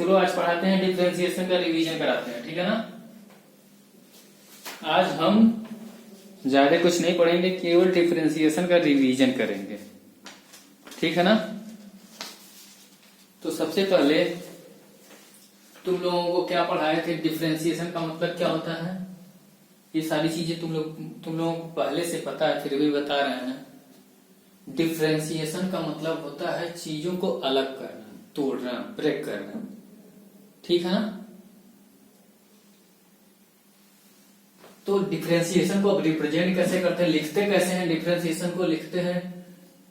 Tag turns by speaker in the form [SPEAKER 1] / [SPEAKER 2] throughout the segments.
[SPEAKER 1] चलो आज पढ़ाते हैं डिफरेंशिएशन का रिवीजन कराते हैं, ठीक है ना। आज हम ज्यादा कुछ नहीं पढ़ेंगे, केवल डिफरेंशिएशन का रिवीजन करेंगे, ठीक है ना। तो सबसे पहले तुम लोगों को क्या पढ़ाए थे, डिफरेंशिएशन का मतलब क्या होता है। ये सारी चीजें तुम लोगों को पहले से पता है, फिर भी बता रहे हैं। डिफरेंशिएशन का मतलब होता है चीजों को अलग करना, तोड़ना, ब्रेक करना, ठीक है ना। तो डिफरेंशिएशन को अब रिप्रेजेंट कैसे करते हैं, लिखते कैसे हैं। डिफरेंशिएशन को लिखते हैं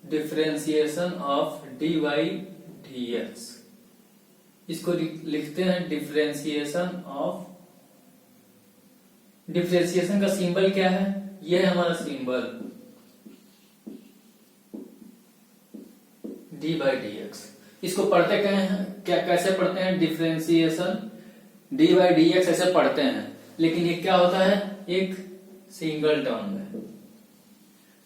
[SPEAKER 1] differentiation of d y d x. इसको लिखते हैं डिफरेंशिएशन ऑफ, डिफरेंशिएशन का सिंबल क्या है, यह है हमारा symbol d by D x. इसको पढ़ते क्या कैसे पढ़ते हैं, differentiation d by D x ऐसे पढ़ते हैं, लेकिन ये क्या होता है, एक सिंगल टर्म है।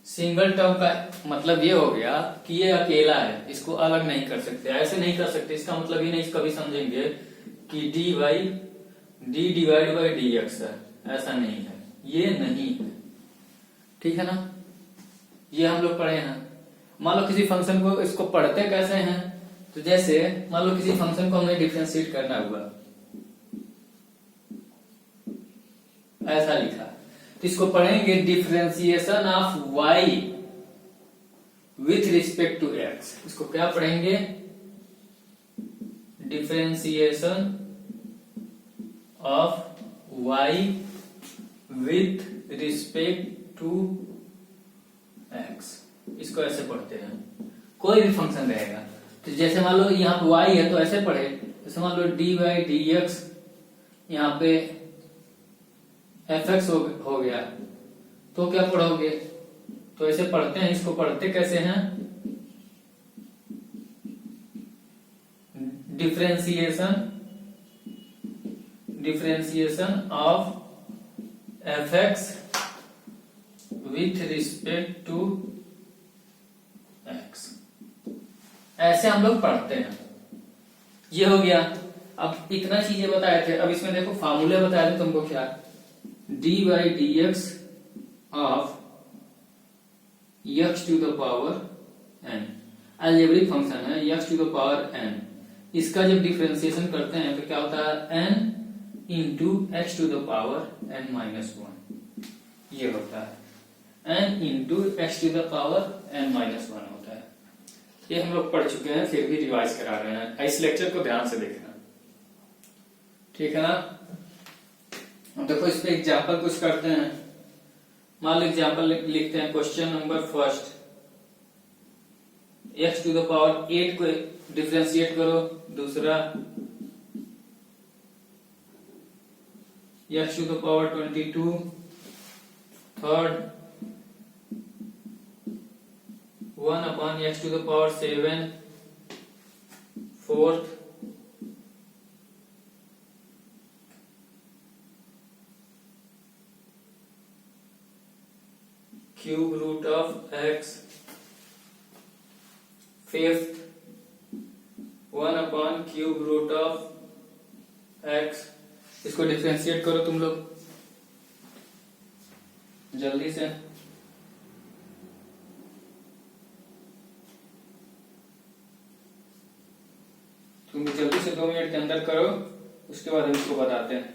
[SPEAKER 1] सिंगल टर्म का मतलब ये हो गया कि ये अकेला है, इसको अलग नहीं कर सकते, ऐसे नहीं कर सकते। इसका मतलब ये नहीं, कभी समझेंगे कि D divide by D x है, ऐसा नहीं है, ये नहीं है, ठीक है ना। ये हम लोग पढ़े हैं। मान लो किसी फंक्शन को, इसको पढ़ते कैसे हैं, तो जैसे मान लो किसी फंक्शन को हमें डिफरेंशिएट करना हुआ, ऐसा लिखा, तो इसको पढ़ेंगे differentiation of y with respect to x। इसको क्या पढ़ेंगे, differentiation of y with respect to x। इसको ऐसे पढ़ते हैं, कोई भी फंक्शन रहेगा। तो जैसे मान लो यहाँ पे y है तो ऐसे पढ़े, जैसे मान लो डी बाई डी एक्स, यहाँ पे एफ एक्स हो गया, तो क्या पढ़ोगे, तो ऐसे पढ़ते हैं। इसको पढ़ते कैसे हैं, differentiation of f x with respect to x, ऐसे हम लोग पढ़ते हैं। ये हो गया। अब इतना चीजें बताए थे, अब इसमें देखो फार्मूले बताए थे तुमको, क्या D by D x of x to the power N, algebraic function है, X to the power N. इसका जब डिफरेंशिएशन करते हैं तो क्या होता है, N into x to the power N minus one, ये होता है N into x to the power N minus one होता है। ये हम लोग पढ़ चुके हैं, फिर भी रिवाइज करा रहे हैं। इस लेक्चर को ध्यान से देखना, ठीक है ना। अब देखो इस पे एग्जाम्पल कुछ करते हैं। मान लो एग्जाम्पल लिखते हैं, question number first, x to the power 8 को डिफरेंशिएट करो। दूसरा, x to the power 22। Third, 1 upon x to the power 7। Fourth, cube root of x. Fifth, 1 upon cube root of x. इसको डिफरेंशिएट करो तुम लोग जल्दी से। तुम जल्दी से 2 मिनट के अंदर करो, उसके बाद हम इसको बताते हैं।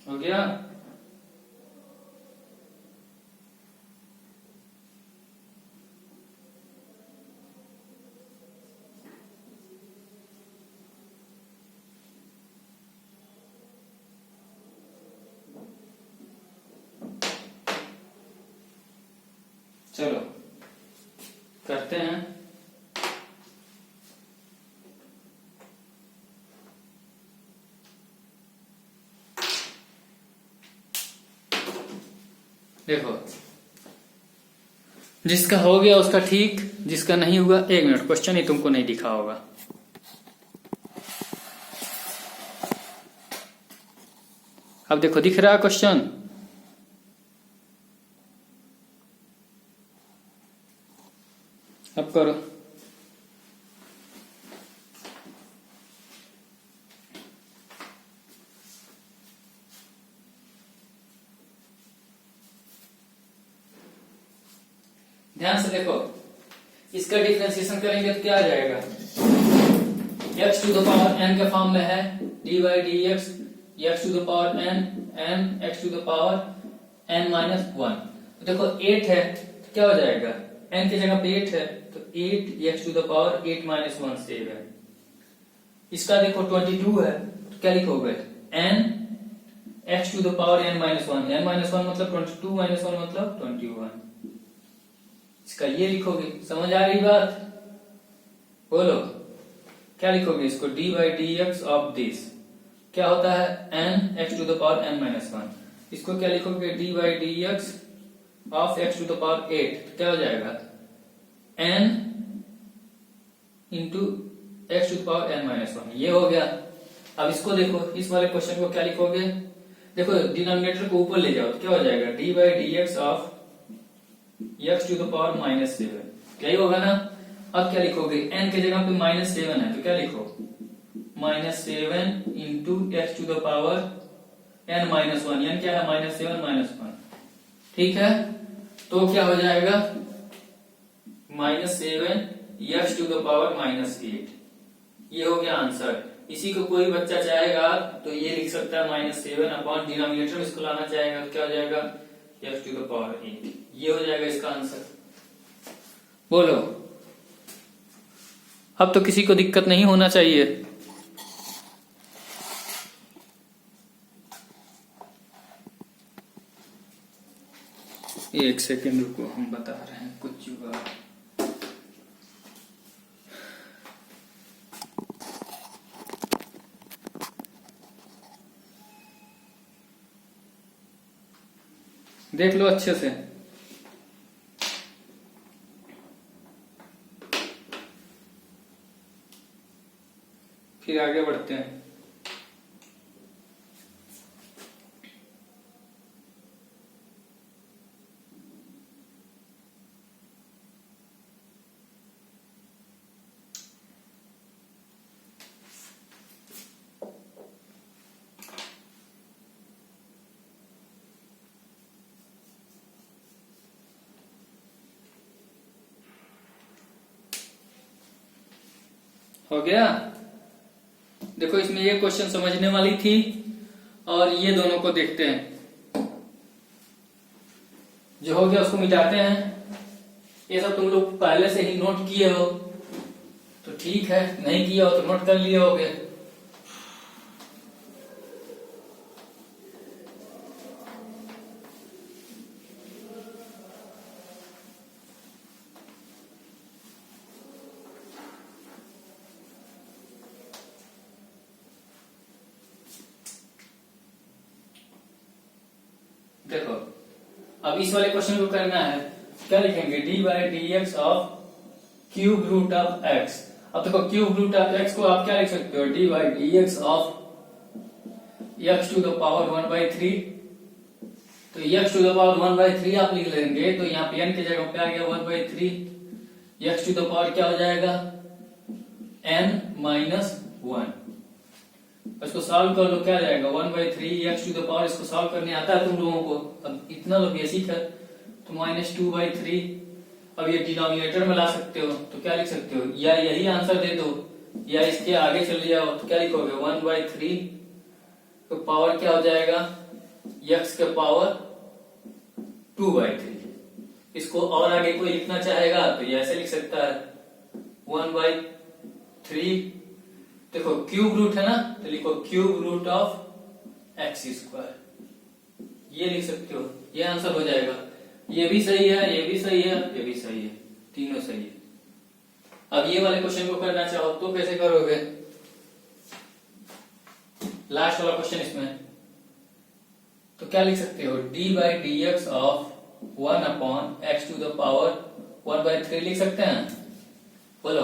[SPEAKER 1] हो गया। चलो करते हैं। देखो, जिसका हो गया उसका ठीक, जिसका नहीं हुआ, 1 मिनट, क्वेश्चन ही तुमको नहीं दिखा होगा। अब देखो, दिख रहा है क्वेश्चन? अब करो। ध्यान से देखो, इसका डिफरेंशिएशन करेंगे तो क्या आ जाएगा? x to the power n के फॉर्म में है, dy dx x to the power n n x to the power n minus 1। देखो 8 है तो क्या हो जाएगा? n की जगह पे 8 है तो 8 x to the power 8 minus 1 seven है। इसका देखो 22 है तो क्या लिखोगे? n x to the power n minus 1, n minus 1 मतलब 22 माइनस 1 मतलब 21। इसका ये लिखोगे। समझ आ रही बात? बोलो क्या लिखोगे इसको? D by D x of this क्या होता है? n x to the power n minus 1। इसको क्या लिखोगे? D by D x of x to the power 8 क्या हो जाएगा? n into x to the power n minus 1। ये हो गया। अब इसको देखो, इस वाले क्वेश्चन को क्या लिखोगे? देखो डिनोमिनेटर को ऊपर ले जाओ तो क्या हो जाएगा? D by D x of x to the power minus 7। यही होगा ना? अब क्या लिखोगे? n के जगह पे माइनस 7 है तो क्या लिखो? Minus 7 into x to the power n minus 1। n क्या है? Minus 7 minus 1। ठीक है, तो क्या हो जाएगा? Minus 7 x to the power minus 8। ये हो गया आंसर। इसी को कोई बच्चा चाहेगा तो ये लिख सकता है माइनस 7 अपॉन डिनोमिनेटर इसको लाना चाहेगा तो क्या हो जाएगा? X to the power 8। ये हो जाएगा इसका आंसर। बोलो, अब तो किसी को दिक्कत नहीं होना चाहिए। एक सेकेंड रुको, हम बता रहे हैं कुछ जुगाड़। देख लो अच्छे से। फिर आगे बढ़ते हैं। हो गया? देखो इसमें ये क्वेश्चन समझने वाली थी और ये दोनों को देखते हैं। जो हो गया उसको मिटाते हैं। ये सब तुम लोग पहले से ही नोट किए हो तो ठीक है, नहीं किया हो तो नोट कर लिए होगे। देखो अब इस वाले क्वेश्चन को करना है, क्या लिखेंगे? D by D x of cube root of x. अब देखो क्यूब रूट ऑफ एक्स को आप क्या लिख सकते हो? D by D x of x to the power 1/3। तो एक्स टू द पावर 1/3 आप लिख लेंगे तो यहाँ पे n की जगह पे आ गया 1/3। एक्स टू द पावर क्या हो जाएगा? n minus 1। इसको सॉल्व कर लो, क्या आ जाएगा? 1/3 एक्स टू द पावर। इसको सॉल्व करने आता है तुम लोगों को? अब इतना तो बेसिक है। तो -2/3। अब ये डिनोमिनेटर में ला सकते हो तो क्या लिख सकते हो? या यही आंसर दे दो या इसके आगे चले जाओ तो क्या लिखोगे? 1/3 तो पावर क्या हो जाएगा? x के पावर 2/3। इसको और आगे कोई लिखना चाहेगा तो ये ऐसे लिख सकता है 1/3। देखो क्यूब रूट है ना तो लिखो cube root of x square. ये लिख सकते हो, ये आंसर हो जाएगा। ये भी सही है, ये भी सही है, ये भी सही है, तीनों सही है। अब ये वाले क्वेश्चन को करना चाहो तो कैसे करोगे? लास्ट वाला क्वेश्चन इसमें तो क्या लिख सकते हो? D by D x of 1 upon x to the power 1/3 लिख सकते हैं। बोलो,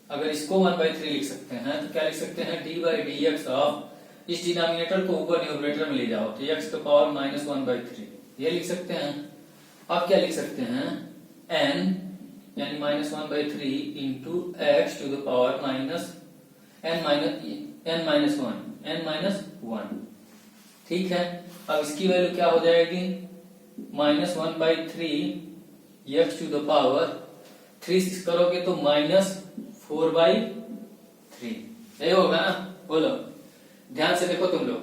[SPEAKER 1] अगर इसको 1/3 लिख सकते हैं तो क्या लिख सकते हैं? D by D x of, इस डिनोमिनेटर को ऊपर न्यूमरेटर में ले जाओ तो एक्स टू द पावर -1/3 ये लिख सकते हैं। अब क्या लिख सकते हैं? n यानी -1/3 into x to the power n-1। ठीक है, अब इसकी वैल्यू क्या हो जाएगी? -1/3 एक्स टू द पावर 3 करोगे तो -4/3 यही होगा ना? बोलो, ध्यान से देखो तुम लोग,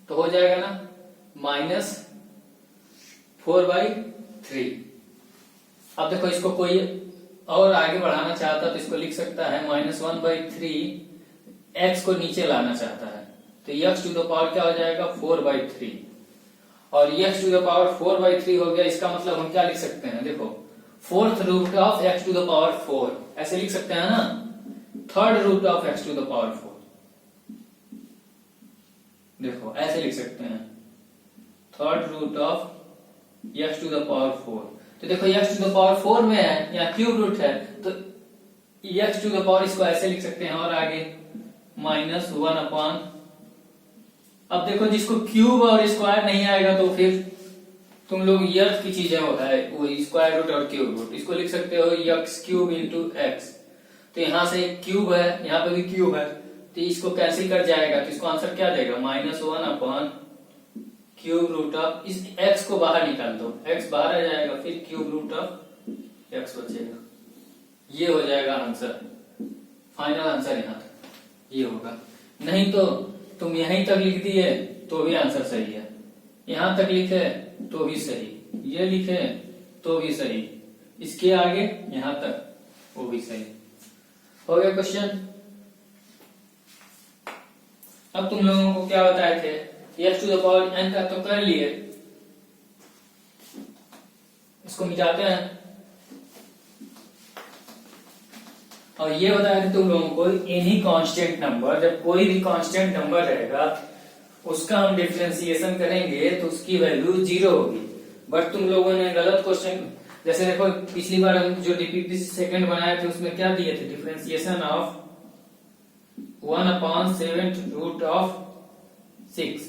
[SPEAKER 1] तो हो जाएगा ना -4/3। अब देखो, इसको कोई और आगे बढ़ाना चाहता तो इसको लिख सकता है -1/3, एक्स को नीचे लाना चाहता है तो एक्स टू द पावर क्या हो जाएगा? 4/3, और एक्स टू द पावर 4/3 हो गया। इसका मतलब हम क्या लिख सकते हैं? देखो, 4th root of x to the power 4 ऐसे लिख सकते हैं ना? 3rd root of x to the power 4, देखो ऐसे लिख सकते हैं, 3rd root of x to the power 4। तो देखो, एक्स टू द पावर 4 में है, यहाँ क्यूब रूट है तो एक्स टू द पावर इसको ऐसे लिख सकते हैं, और आगे -1 अपॉन, अब देखो जिसको क्यूब और स्क्वायर नहीं आएगा तो फिर तुम लोग यर्थ की चीजें होता है वो स्क्वायर रूट और क्यूब रूट, इसको लिख सकते हो एक्स क्यूब इंटू एक्स। तो यहां से क्यूब है, यहाँ पे भी क्यूब है, तो इसको कैंसिल कर जाएगा तो इसको आंसर क्या देगा? -1 अपॉन क्यूब रूट ऑफ, इस एक्स को बाहर निकाल दो, एक्स बाहर आ जाएगा, फिर क्यूब रूट ऑफ एक्स बचेगा। ये हो जाएगा आंसर, फाइनल आंसर यहाँ तक ये होगा। नहीं तो तुम यहीं तक लिख दिए तो भी आंसर सही है, यहां तक लिखे तो भी सही, ये लिखे तो भी सही, इसके आगे यहां तक वो भी सही। हो गया क्वेश्चन। अब तुम लोगों को क्या बताए थे? X to the power n का तो कर लिए, इसको मिटाते हैं, और ये बताया था तुम लोगों को एनी कांस्टेंट नंबर, जब कोई भी कांस्टेंट नंबर रहेगा उसका हम डिफरेंशिएशन करेंगे तो उसकी वैल्यू 0 होगी। बट तुम लोगों ने गलत क्वेश्चन, जैसे देखो पिछली बार हम जो डीपीपी सेकंड बनाए थे उसमें क्या दिए थे? Differentiation of 1/7 root of 6।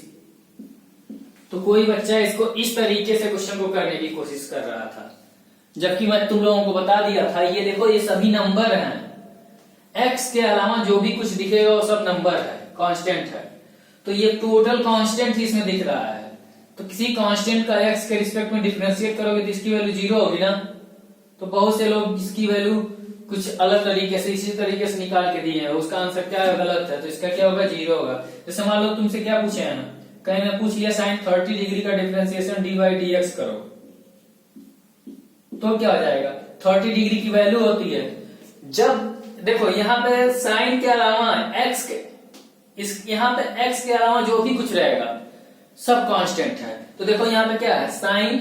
[SPEAKER 1] तो कोई बच्चा इसको इस तरीके से क्वेश्चन को करने की कोशिश कर रहा था, जबकि मैं तुम लोगों को बता दिया था ये देखो ये सभी नंबर हैं, एक्स के अलावा जो भी कुछ दिखेगा वो सब नंबर है, कांस्टेंट है। तो ये टोटल कांस्टेंट ही इसमें दिख रहा है, तो किसी कांस्टेंट का एक्स के रिस्पेक्ट में डिफरेंशिएट करोगे तो इसकी वैल्यू 0 होगी ना। तो बहुत से लोग इसकी वैल्यू कुछ अलग तरीके से इसी तरीके से निकाल के दिए हैं, उसका आंसर क्या है? गलत है, तो इसका क्या होगा? 0 होगा। जैसे मान लो तुमसे क्या पूछे हैं ना, कहीं मैं पूछ लिया sin 30 डिग्री का differentiation d by D x करो, तो क्या हो जाएगा? 30 डिग्री की वैल्यू होती है, जब देखो यहाँ पे साइन के अलावा एक्स के, इस यहाँ पे एक्स के अलावा जो भी कुछ रहेगा सब कांस्टेंट है। तो देखो यहाँ पे क्या है? साइन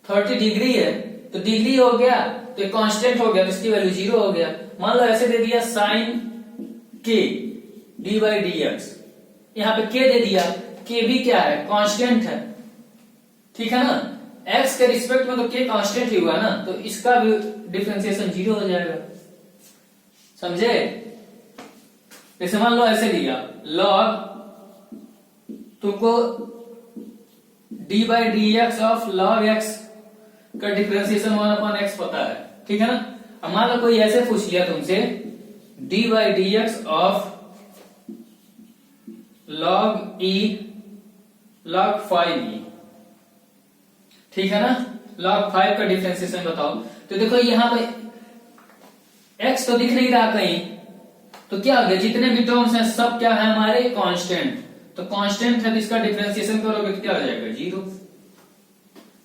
[SPEAKER 1] 30 डिग्री है तो डिग्री हो गया तो एक कांस्टेंट हो गया तो इसकी वैल्यू 0 हो गया। मान लो ऐसे दे दिया साइन के डी बाई डी एक्स, यहाँ पे के दे दिया, के भी क्या है? कांस्टेंट है, ठीक है ना? एक्स के रिस्पेक्ट में तो के कांस्टेंट ही हुआ ना, तो इसका भी डिफरेंशिएशन 0 हो जाएगा, समझे? जैसे मान लो ऐसे दिया लॉग, तुमको D by D x of log x का डिफरेंशिएशन 1/x पता है, ठीक है ना? अब मान लो कोई ऐसे पूछ लिया तुमसे D by D x of log E log 5e, ठीक है ना? log 5 का डिफरेंशिएशन बताओ। तो देखो यहाँ पे x तो दिख नहीं रहा कहीं, तो क्या हो गया? जितने भी टर्म्स हैं सब क्या है? हमारे कांस्टेंट। तो कांस्टेंट है तो इसका डिफरेंशिएशन करोगे तो क्या हो जाएगा? 0,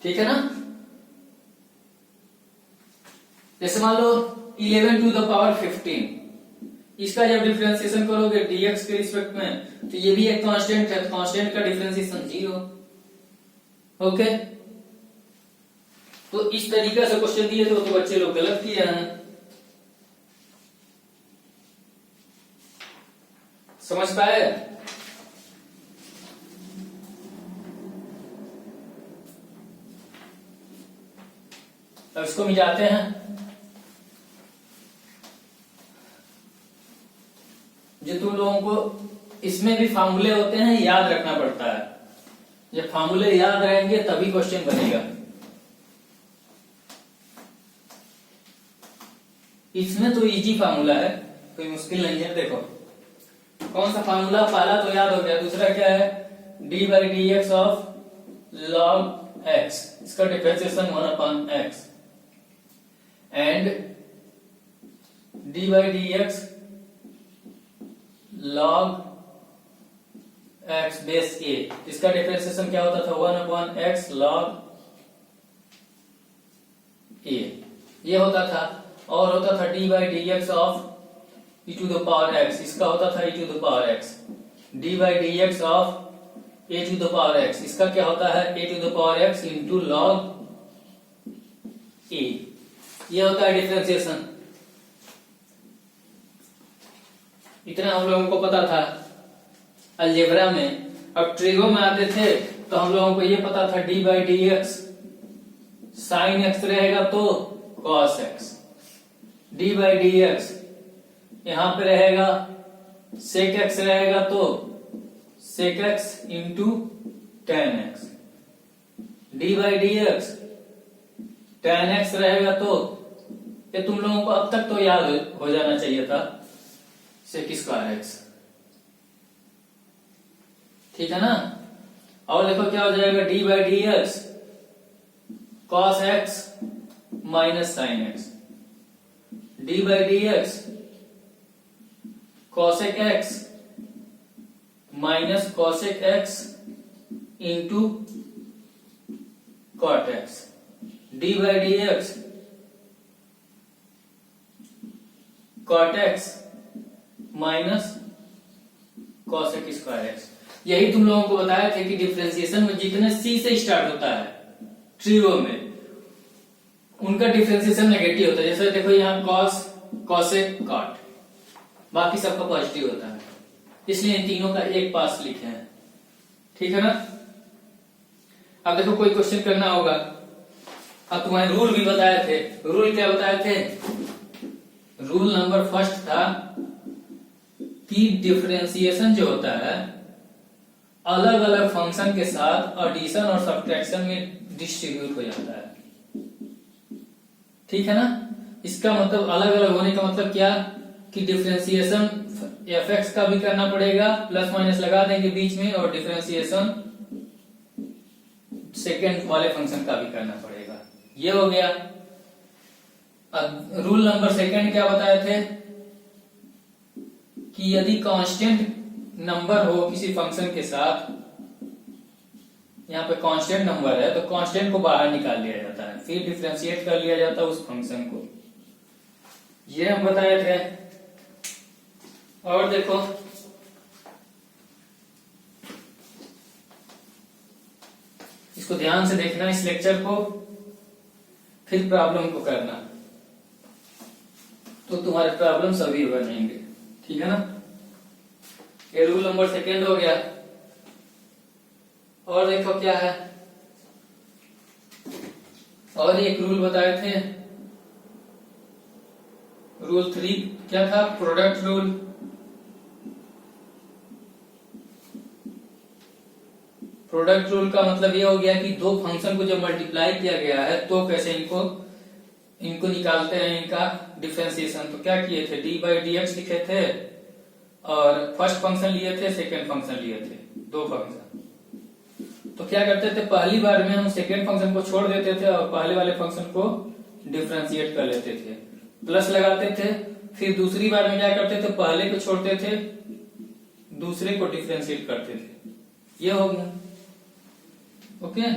[SPEAKER 1] ठीक है ना? जैसे मान लो 11 टू द पावर 15, इसका जब डिफरेंशिएशन करोगे dx के रिस्पेक्ट में तो ये भी एक कांस्टेंट है, तो कांस्टेंट का डिफरेंशिएशन 0। ओके, तो इस तरीके से क्वेश्चन दिए थे तो बच्चे लोग गलत किए हैं। समझ पाए? अब इसको मिलाते हैं। जो तुम लोगों को इसमें भी फार्मूले होते हैं, याद रखना पड़ता है। जब फार्मूले याद रहेंगे तभी क्वेश्चन बनेगा। इसमें तो इजी फार्मूला है, कोई मुश्किल नहीं है। देखो कौन सा फार्मूला, पहला तो याद हो गया, दूसरा क्या है, D by D x of log X, इसका differentiation 1/x and D by D X log X base A, इसका डिफरेंशिएशन क्या होता था, 1/x लॉग ए, ये होता था। और होता था d by D x of e to the power x, इसका होता था e to the power x, d by D x of a to the power x, इसका क्या होता है a to the power x into log a, ये होता है डिफरेंशिएशन। इतना हम लोगों को पता था अलजेब्रा में। अब ट्रिगो में आते थे तो हम लोगों को ये पता था d by D x sine x रहेगा तो cos x, d by D x यहां पे रहेगा सेक एक्स रहेगा तो sec x into tan x, d by D x tan x रहेगा तो ये तुम लोगों को अब तक तो याद हो जाना चाहिए था, सेक स्क्वायर एक्स, ठीक है ना। और देखो क्या हो जाएगा, d by D x cos x minus sine x, d by D x cosec x minus cosec x into cot x, d by D x cot x minus cosec square x. यही तुम लोगों को बताया थे कि differentiation में जितने सी से स्टार्ट होता है ट्रिगो में उनका डिफरेंशिएशन नेगेटिव होता है। जैसे देखो यहाँ कॉस, कॉसेक, कॉट, बाकी सबका पॉजिटिव होता है, इसलिए इन तीनों का एक पास लिखे हैं, ठीक है ना। अब देखो कोई क्वेश्चन करना होगा। अब तुम्हारे रूल भी बताए थे, रूल क्या बताए थे, रूल नंबर फर्स्ट था कि डिफरेंशिएशन जो होता है अलग अलग फंक्शन के साथ एडिशन और सब्ट्रैक्शन में डिस्ट्रीब्यूट हो जाता है, ठीक है ना। इसका मतलब अलग अलग होने का मतलब क्या कि डिफरेंशिएशन एफ एक्स का भी करना पड़ेगा, प्लस माइनस लगा देंगे बीच में, और डिफरेंशिएशन सेकेंड वाले फंक्शन का भी करना पड़ेगा, ये हो गया। अब रूल नंबर सेकेंड क्या बताए थे कि यदि कांस्टेंट नंबर हो किसी फंक्शन के साथ, यहाँ पे कांस्टेंट नंबर है तो कांस्टेंट को बाहर निकाल लिया जाता है, फिर डिफरेंशिएट कर लिया जाता है उस फंक्शन को, ये हम बताए थे। और देखो इसको ध्यान से देखना इस लेक्चर को, फिर प्रॉब्लम को करना, तो तुम्हारे प्रॉब्लम सभी बनेंगे, ठीक है ना। ये रूल नंबर सेकेंड हो गया। और देखो क्या है, और एक रूल बताए थे, रूल 3 क्या था, प्रोडक्ट रूल। प्रोडक्ट रूल का मतलब ये हो गया कि दो फंक्शन को जब मल्टीप्लाई किया गया है तो कैसे इनको निकालते हैं, इनका डिफरेंशिएशन। तो क्या किए थे, डी बाई डी एक्स लिखे थे और फर्स्ट फंक्शन लिए थे, सेकेंड फंक्शन लिए थे, दो फंक्शन। तो क्या करते थे, पहली बार में हम सेकेंड फंक्शन को छोड़ देते थे और पहले वाले फंक्शन को डिफरेंशिएट कर लेते थे, प्लस लगाते थे। फिर दूसरी बार में क्या करते थे, पहले को छोड़ते थे, दूसरे को डिफरेंशिएट करते थे, ये हो गया। ओके,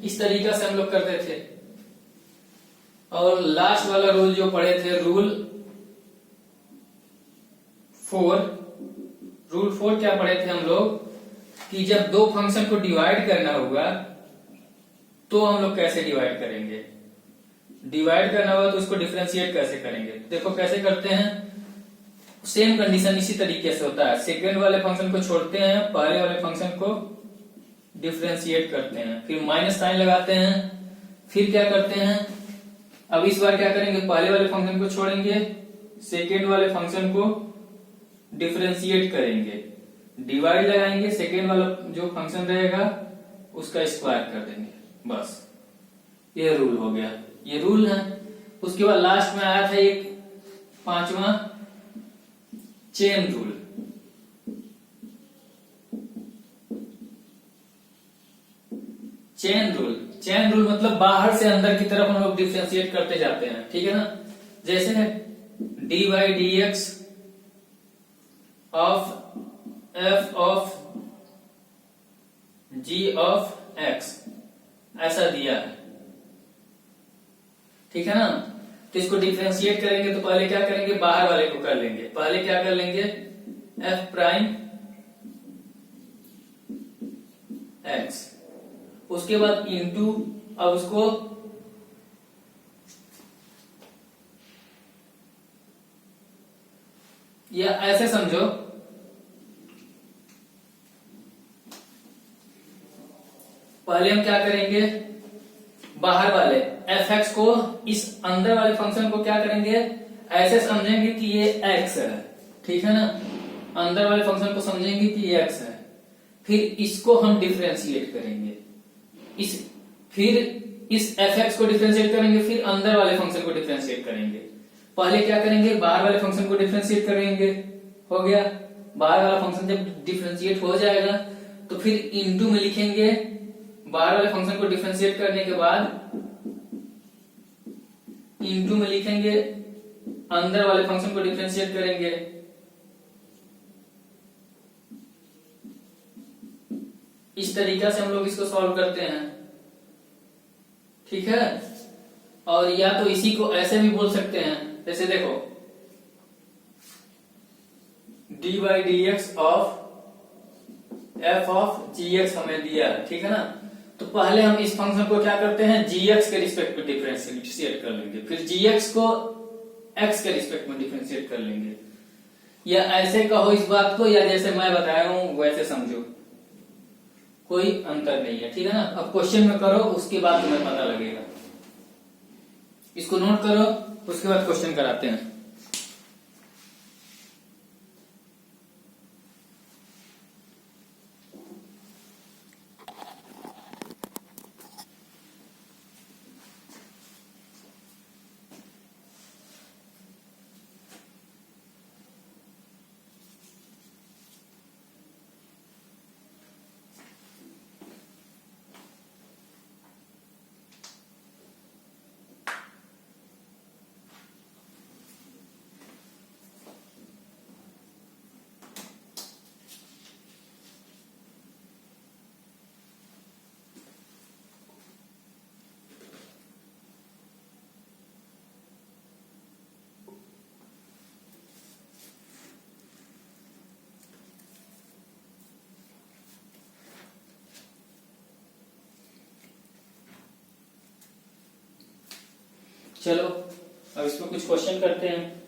[SPEAKER 1] इस तरीका से हम लोग करते थे। और लास्ट वाला रूल जो पढ़े थे, रूल 4 क्या पढ़े थे हम लोग कि जब दो फंक्शन को डिवाइड करना होगा तो हम लोग कैसे डिवाइड करेंगे? डिवाइड करना होगा तो इसको डिफरेंशिएट कैसे करेंगे? देखो कैसे करते हैं, सेम कंडीशन इसी तरीके से होता है। सेकेंड वाले फंक्शन को छोड़ते हैं, पहले वाले फंक्शन को डिफरेंशिएट करते हैं, फिर माइनस साइन लगाते हैं, फिर क्या करते हैं, अब इस बार क्या करेंगे, पहले वाले फंक्शन को छोड़ेंगे, सेकेंड वाले फंक्शन को डिफरेंशिएट करेंगे, डिवाइड लगाएंगे, सेकेंड वाला जो फंक्शन रहेगा उसका स्क्वायर कर देंगे, बस ये रूल हो गया, ये रूल है। उसके बाद लास्ट में आया था एक पांचवा चेन रूल। चेन रूल मतलब बाहर से अंदर की तरफ हम लोग डिफरेंशिएट करते जाते हैं, ठीक है ना। जैसे dy dx of f of g of x ऐसा दिया है, ठीक है ना। तो इसको डिफरेंशिएट करेंगे तो पहले क्या करेंगे, बाहर वाले को कर लेंगे, पहले क्या कर लेंगे, f प्राइम x, उसके बाद इनटू, अब उसको या ऐसे समझो, पहले हम क्या करेंगे, बाहर वाले fx को इस अंदर वाले फंक्शन को क्या करेंगे, ऐसे समझेंगे कि ये x है, ठीक है ना। अंदर वाले फंक्शन को समझेंगे कि ये x है, फिर इसको हम डिफरेंशिएट करेंगे, फिर इस fx को डिफरेंशिएट करेंगे, फिर अंदर वाले फंक्शन को डिफरेंशिएट करेंगे। पहले क्या करेंगे, बाहर वाले फंक्शन को डिफरेंशिएट करेंगे, हो गया। बाहर वाला फंक्शन जब डिफरेंशिएट हो जाएगा तो फिर इनटू में लिखेंगे, बाहर वाले फंक्शन को डिफरेंशिएट करने के बाद इनटू में लिखेंगे, अंदर वाले फंक्शन को डिफरेंशिएट करेंगे, इस तरीका से हम लोग इसको सॉल्व करते हैं, ठीक है। और या तो इसी को ऐसे भी बोल सकते हैं, जैसे देखो dy dx of f of gx हमें दिया है, ठीक है ना। तो पहले हम इस फंक्शन को क्या करते हैं, gx के रिस्पेक्ट में डिफरेंशिएट कर लेंगे, फिर gx को x के रिस्पेक्ट में डिफरेंशिएट कर लेंगे, या ऐसे कहो इस बात को, या जैसे मैं बताया हूं वैसे समझो, कोई अंतर नहीं है, ठीक है ना। अब क्वेश्चन में करो, उसके बाद तुम्हें पता लगेगा, इसको नोट करो, उसके बाद क्वेश्चन कराते हैं। चलो अब इसमें कुछ क्वेश्चन करते हैं।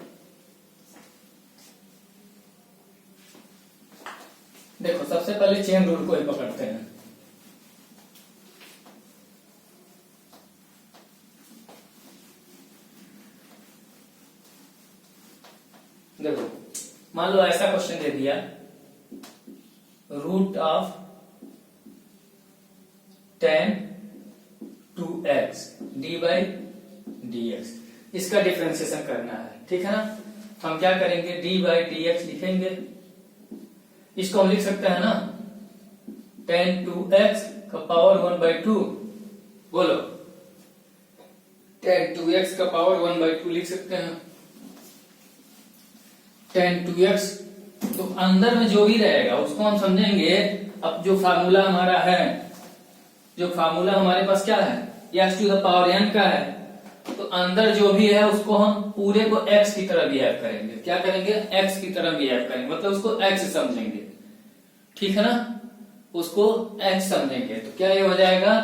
[SPEAKER 1] देखो सबसे पहले चेन रूल को ही पकड़ते हैं। देखो मान लो ऐसा क्वेश्चन दे दिया, root of 10 2x dy dx, इसका डिफरेंशिएशन करना है, ठीक है ना। हम क्या करेंगे, dy dx लिखेंगे, इसको हम लिख सकते हैं ना 10 2x का पावर 1/2, बोलो 10 2x का पावर 1/2 लिख सकते हैं। 10 2x तो अंदर में जो भी रहेगा उसको हम समझेंगे। अब जो फार्मूला हमारा है, जो फार्मूला हमारे पास क्या है, x to the power n का है, तो अंदर जो भी है उसको हम पूरे को x की तरह बिहेव करेंगे। क्या करेंगे, x की तरह बिहेव करेंगे, मतलब उसको x समझेंगे, ठीक है ना, उसको x समझेंगे। तो क्या ये हो जाएगा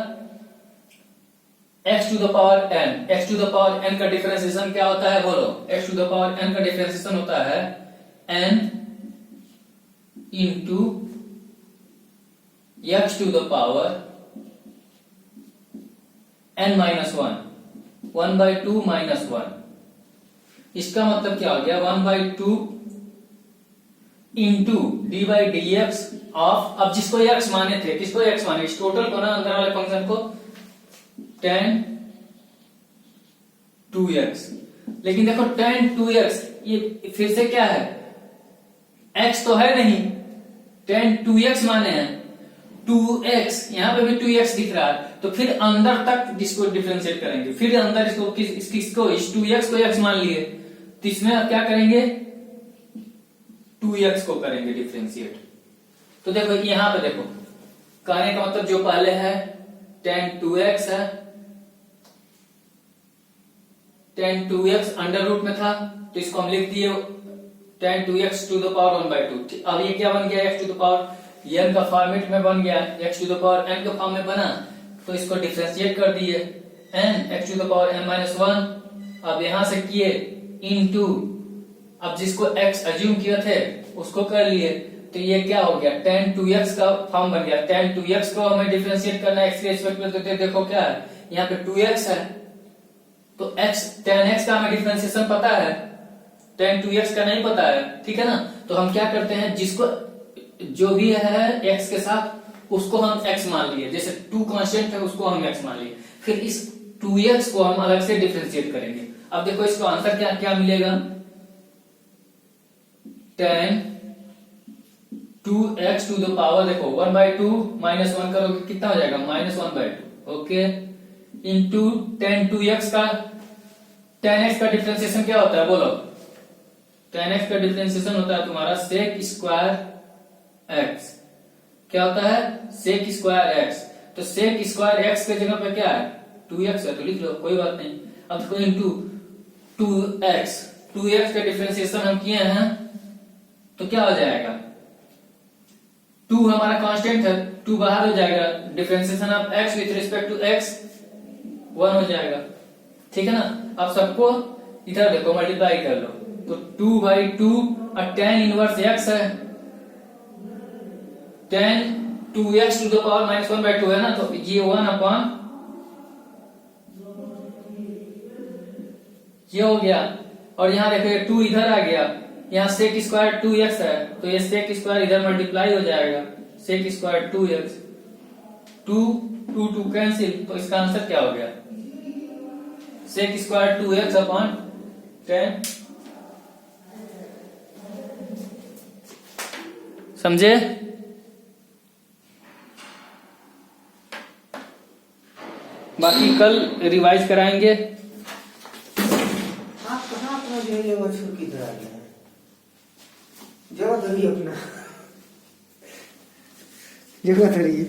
[SPEAKER 1] x to the power n, x to the power n का डिफरेंशिएशन क्या होता है बोलो? x to the power n का डिफरेंशिएशन होता है n into x to the power n minus 1/2 minus 1। इसका मतलब क्या हो गया? 1/2 into d by D x of, अब जिसको x माने थे, किसको x माने? इस टोटल को ना, अंदर वाले फंक्शन को, tan 2x। लेकिन देखो tan 2x ये फिर से क्या है? x तो है नहीं, tan 2x माने हैं 2x, यहां पे भी 2x दिख रहा है, तो फिर अंदर तक इसको डिफरेंशिएट करेंगे, फिर अंदर इसको किसको, इस 2x को x मान लिए, तो इसमें अब क्या करेंगे? 2x को करेंगे डिफरेंशिएट। तो देखो यहां पे देखो, कहने का मतलब जो पहले है tan 2x है, tan 2x अंडर रूट में था, तो इसको हम लिख दिए tan 2x to the power 1/2। अब ये क्या बन गया? x to the power n का फॉर्मेट में बन गया, x to the power n के फॉर्म में बना, तो इसको डिफरेंशिएट कर दिए n x to the power n minus 1। अब यहां से किए इनटू, अब जिसको x अज्यूम किए थे उसको कर लिए, तो ये क्या हो गया? tan 2x का फॉर्म बन गया। tan 2x को हमें डिफरेंशिएट करना है x के रिस्पेक्ट में, तो देखो क्या है, यहाँ पे 2x है, तो x tan x का हमें डिफरेंशिएशन पता है, tan 2x का नहीं पता है, ठीक है ना? तो हम क्या करते हैं, जिसको जो भी है x के साथ उसको हम x मान लिए, जैसे 2 कांस्टेंट है उसको हम x मान लिए, फिर इस 2x को हम अलग से डिफरेंशिएट करेंगे। अब देखो इसको आंसर क्या क्या मिलेगा? tan 2x to the power, देखो 1/2 माइनस 1 करोगे कितना हो जाएगा? -1/2। ओके, इंटू tan 2x का, tan x का डिफरेंशिएशन क्या होता है बोलो? tan x का डिफरेंशिएशन होता है तुम्हारा sec स्क्वायर x। क्या होता है? sec square x। तो sec स्क्वायर x के जगह पे क्या है? 2x है, तो लिख लो, कोई बात नहीं। अब देखो इंटू 2x का डिफरेंशिएशन हम किए हैं, तो क्या हो जाएगा? 2 हमारा कांस्टेंट है, 2 बाहर हो जाएगा, differentiation of x with respect to x 1 हो जाएगा, ठीक है ना? अब सबको इधर देखो मल्टीप्लाई कर लो, तो 2/2 और tan इनवर्स x है, tan 2x to the power -1/2 है ना, तो ये 1/, ये हो गया। और यहाँ देखो ये 2 इधर आ गया, यहाँ sec स्क्वायर 2x है, तो ये sec स्क्वायर इधर मल्टीप्लाई हो जाएगा, sec स्क्वायर 2x, 2 कैंसिल, तो इसका आंसर क्या हो गया? sec square 2x upon 10। समझे? बाकी कल रिवाइज कराएंगे।
[SPEAKER 2] आप कहाँ अपना जो है वो छोड़ के इधर आ गया है? जगह धरी अपना, जगह धरी।